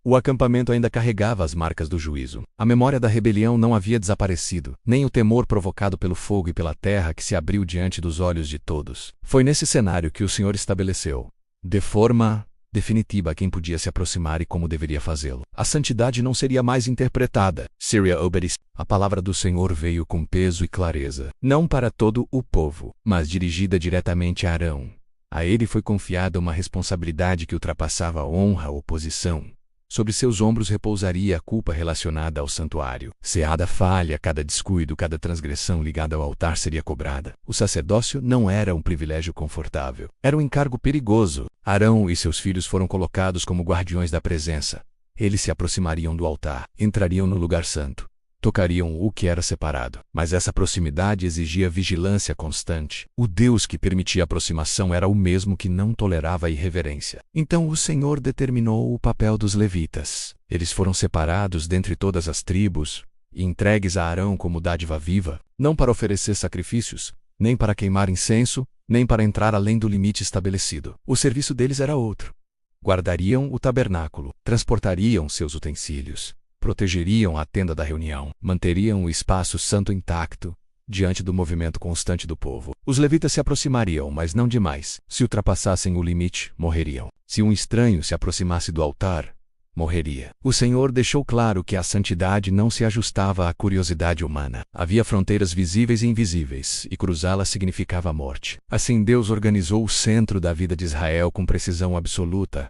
O acampamento ainda carregava as marcas do juízo. A memória da rebelião não havia desaparecido, nem o temor provocado pelo fogo e pela terra que se abriu diante dos olhos de todos. Foi nesse cenário que o Senhor estabeleceu, de forma definitiva, quem podia se aproximar e como deveria fazê-lo. A santidade não seria mais interpretada. Síria obedece. A palavra do Senhor veio com peso e clareza, não para todo o povo, mas dirigida diretamente a Arão. A ele foi confiada uma responsabilidade que ultrapassava a honra ou posição. Sobre seus ombros repousaria a culpa relacionada ao santuário. Cada falha, cada descuido, cada transgressão ligada ao altar seria cobrada. O sacerdócio não era um privilégio confortável. Era um encargo perigoso. Arão e seus filhos foram colocados como guardiões da presença. Eles se aproximariam do altar, entrariam no lugar santo, tocariam o que era separado. Mas essa proximidade exigia vigilância constante. O Deus que permitia a aproximação era o mesmo que não tolerava a irreverência. Então o Senhor determinou o papel dos levitas. Eles foram separados dentre todas as tribos e entregues a Arão como dádiva viva, não para oferecer sacrifícios, nem para queimar incenso, nem para entrar além do limite estabelecido. O serviço deles era outro. Guardariam o tabernáculo, transportariam seus utensílios, protegeriam a tenda da reunião, manteriam o espaço santo intacto, diante do movimento constante do povo. Os levitas se aproximariam, mas não demais. Se ultrapassassem o limite, morreriam. Se um estranho se aproximasse do altar, morreria. O Senhor deixou claro que a santidade não se ajustava à curiosidade humana. Havia fronteiras visíveis e invisíveis, e cruzá-las significava a morte. Assim Deus organizou o centro da vida de Israel com precisão absoluta.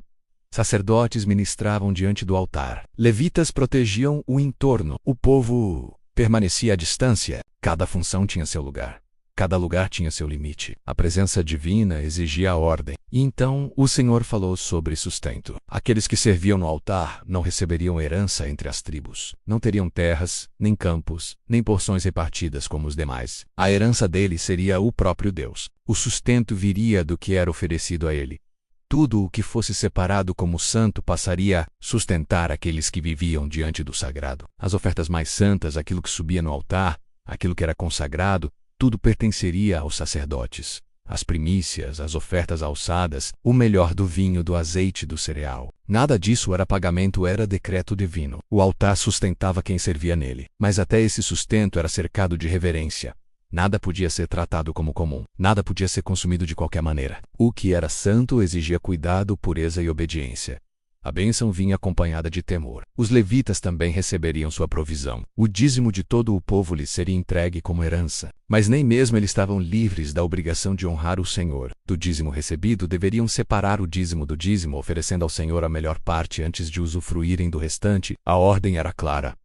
Sacerdotes ministravam diante do altar. Levitas protegiam o entorno. O povo permanecia à distância. Cada função tinha seu lugar. Cada lugar tinha seu limite. A presença divina exigia a ordem. E então o Senhor falou sobre sustento. Aqueles que serviam no altar não receberiam herança entre as tribos. Não teriam terras, nem campos, nem porções repartidas como os demais. A herança deles seria o próprio Deus. O sustento viria do que era oferecido a ele. Tudo o que fosse separado como santo passaria a sustentar aqueles que viviam diante do sagrado. As ofertas mais santas, aquilo que subia no altar, aquilo que era consagrado, tudo pertenceria aos sacerdotes. As primícias, as ofertas alçadas, o melhor do vinho, do azeite, do cereal. Nada disso era pagamento, era decreto divino. O altar sustentava quem servia nele. Mas até esse sustento era cercado de reverência. Nada podia ser tratado como comum. Nada podia ser consumido de qualquer maneira. O que era santo exigia cuidado, pureza e obediência. A bênção vinha acompanhada de temor. Os levitas também receberiam sua provisão. O dízimo de todo o povo lhes seria entregue como herança. Mas nem mesmo eles estavam livres da obrigação de honrar o Senhor. Do dízimo recebido, deveriam separar o dízimo do dízimo, oferecendo ao Senhor a melhor parte antes de usufruírem do restante. A ordem era clara.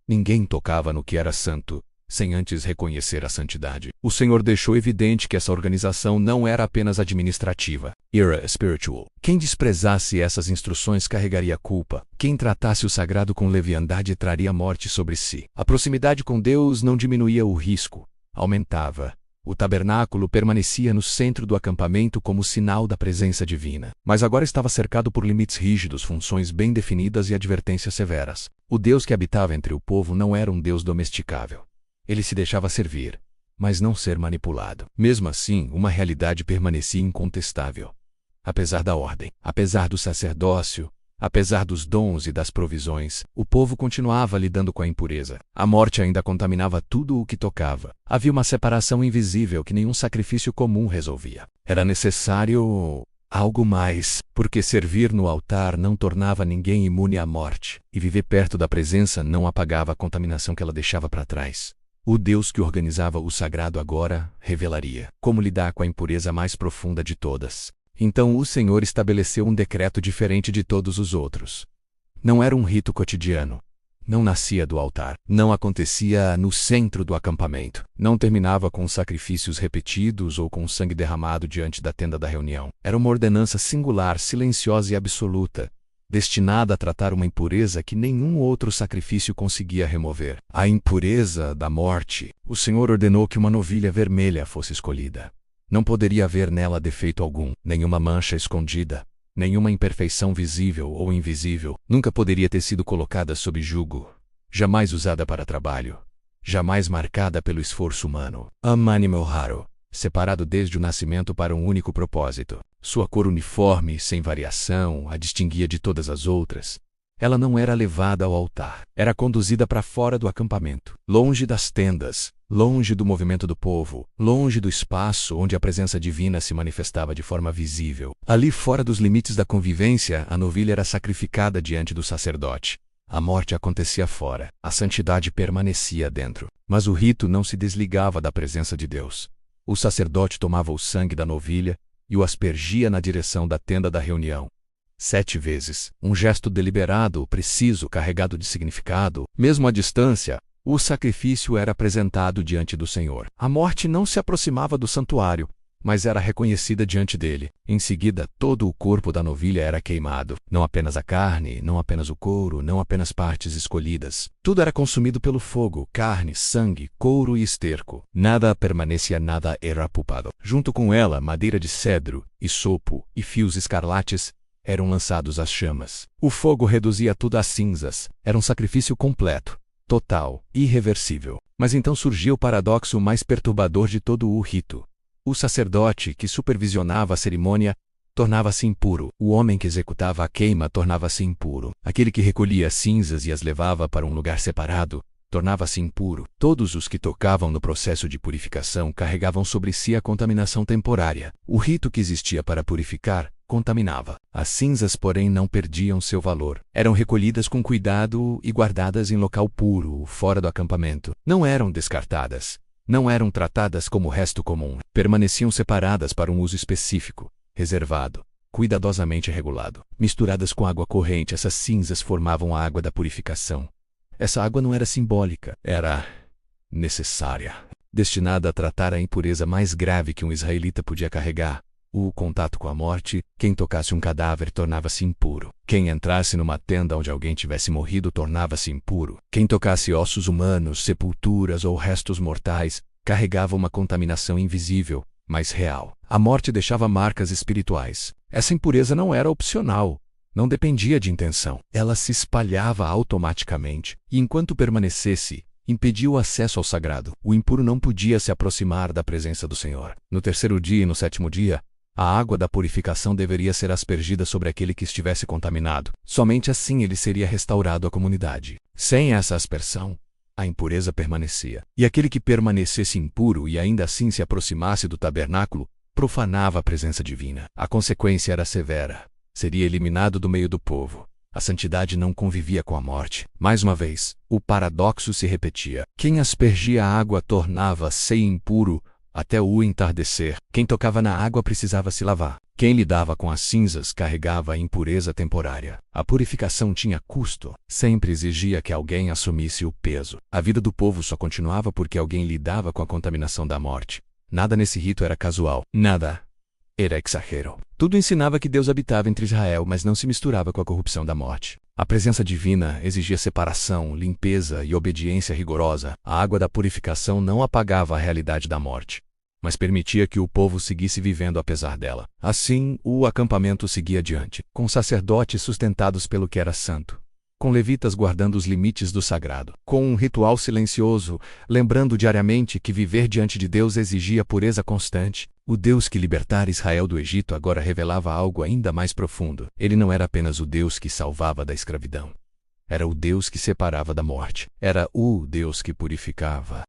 Ninguém tocava no que era santo sem antes reconhecer a santidade. O Senhor deixou evidente que essa organização não era apenas administrativa, era spiritual. Quem desprezasse essas instruções carregaria culpa. Quem tratasse o sagrado com leviandade traria morte sobre si. A proximidade com Deus não diminuía o risco, aumentava. O tabernáculo permanecia no centro do acampamento como sinal da presença divina. Mas agora estava cercado por limites rígidos, funções bem definidas e advertências severas. O Deus que habitava entre o povo não era um Deus domesticável. Ele se deixava servir, mas não ser manipulado. Mesmo assim, uma realidade permanecia incontestável. Apesar da ordem, apesar do sacerdócio, apesar dos dons e das provisões, o povo continuava lidando com a impureza. A morte ainda contaminava tudo o que tocava. Havia uma separação invisível que nenhum sacrifício comum resolvia. Era necessário algo mais, porque servir no altar não tornava ninguém imune à morte, e viver perto da presença não apagava a contaminação que ela deixava para trás. O Deus que organizava o sagrado agora revelaria como lidar com a impureza mais profunda de todas. Então o Senhor estabeleceu um decreto diferente de todos os outros. Não era um rito cotidiano. Não nascia do altar. Não acontecia no centro do acampamento. Não terminava com sacrifícios repetidos ou com sangue derramado diante da tenda da reunião. Era uma ordenança singular, silenciosa e absoluta, destinada a tratar uma impureza que nenhum outro sacrifício conseguia remover. A impureza da morte. O Senhor ordenou que uma novilha vermelha fosse escolhida. Não poderia haver nela defeito algum, nenhuma mancha escondida, nenhuma imperfeição visível ou invisível. Nunca poderia ter sido colocada sob jugo, jamais usada para trabalho, jamais marcada pelo esforço humano. Um animal raro, separado desde o nascimento para um único propósito. Sua cor uniforme, sem variação, a distinguia de todas as outras. Ela não era levada ao altar. Era conduzida para fora do acampamento, longe das tendas, longe do movimento do povo, longe do espaço onde a presença divina se manifestava de forma visível. Ali fora dos limites da convivência, a novilha era sacrificada diante do sacerdote. A morte acontecia fora, a santidade permanecia dentro. Mas o rito não se desligava da presença de Deus. O sacerdote tomava o sangue da novilha e o aspergia na direção da tenda da reunião. 7 vezes. Um gesto deliberado, preciso, carregado de significado. Mesmo à distância, o sacrifício era apresentado diante do Senhor. A morte não se aproximava do santuário, mas era reconhecida diante dele. Em seguida, todo o corpo da novilha era queimado. Não apenas a carne, não apenas o couro, não apenas partes escolhidas. Tudo era consumido pelo fogo: carne, sangue, couro e esterco. Nada permanecia, nada era poupado. Junto com ela, madeira de cedro, isopo e fios escarlates eram lançados às chamas. O fogo reduzia tudo a cinzas. Era um sacrifício completo, total, irreversível. Mas então surgiu o paradoxo mais perturbador de todo o rito. O sacerdote que supervisionava a cerimônia tornava-se impuro. O homem que executava a queima tornava-se impuro. Aquele que recolhia as cinzas e as levava para um lugar separado tornava-se impuro. Todos os que tocavam no processo de purificação carregavam sobre si a contaminação temporária. O rito que existia para purificar contaminava. As cinzas, porém, não perdiam seu valor. Eram recolhidas com cuidado e guardadas em local puro, fora do acampamento. Não eram descartadas. Não eram tratadas como resto comum. Permaneciam separadas para um uso específico, reservado, cuidadosamente regulado. Misturadas com água corrente, essas cinzas formavam a água da purificação. Essa água não era simbólica, era necessária, destinada a tratar a impureza mais grave que um israelita podia carregar: o contato com a morte. Quem tocasse um cadáver tornava-se impuro. Quem entrasse numa tenda onde alguém tivesse morrido tornava-se impuro. Quem tocasse ossos humanos, sepulturas ou restos mortais carregava uma contaminação invisível, mas real. A morte deixava marcas espirituais. Essa impureza não era opcional. Não dependia de intenção. Ela se espalhava automaticamente, e enquanto permanecesse, impedia o acesso ao sagrado. O impuro não podia se aproximar da presença do Senhor. No 3º dia e no 7º dia, a água da purificação deveria ser aspergida sobre aquele que estivesse contaminado. Somente assim ele seria restaurado à comunidade. Sem essa aspersão, a impureza permanecia. E aquele que permanecesse impuro e ainda assim se aproximasse do tabernáculo, profanava a presença divina. A consequência era severa. Seria eliminado do meio do povo. A santidade não convivia com a morte. Mais uma vez, o paradoxo se repetia. Quem aspergia a água tornava-se impuro até o entardecer. Quem tocava na água precisava se lavar. Quem lidava com as cinzas carregava a impureza temporária. A purificação tinha custo. Sempre exigia que alguém assumisse o peso. A vida do povo só continuava porque alguém lidava com a contaminação da morte. Nada nesse rito era casual. Nada era exagero. Tudo ensinava que Deus habitava entre Israel, mas não se misturava com a corrupção da morte. A presença divina exigia separação, limpeza e obediência rigorosa. A água da purificação não apagava a realidade da morte, mas permitia que o povo seguisse vivendo apesar dela. Assim, o acampamento seguia adiante, com sacerdotes sustentados pelo que era santo, com levitas guardando os limites do sagrado, com um ritual silencioso, lembrando diariamente que viver diante de Deus exigia pureza constante. O Deus que libertara Israel do Egito agora revelava algo ainda mais profundo. Ele não era apenas o Deus que salvava da escravidão. Era o Deus que separava da morte. Era o Deus que purificava.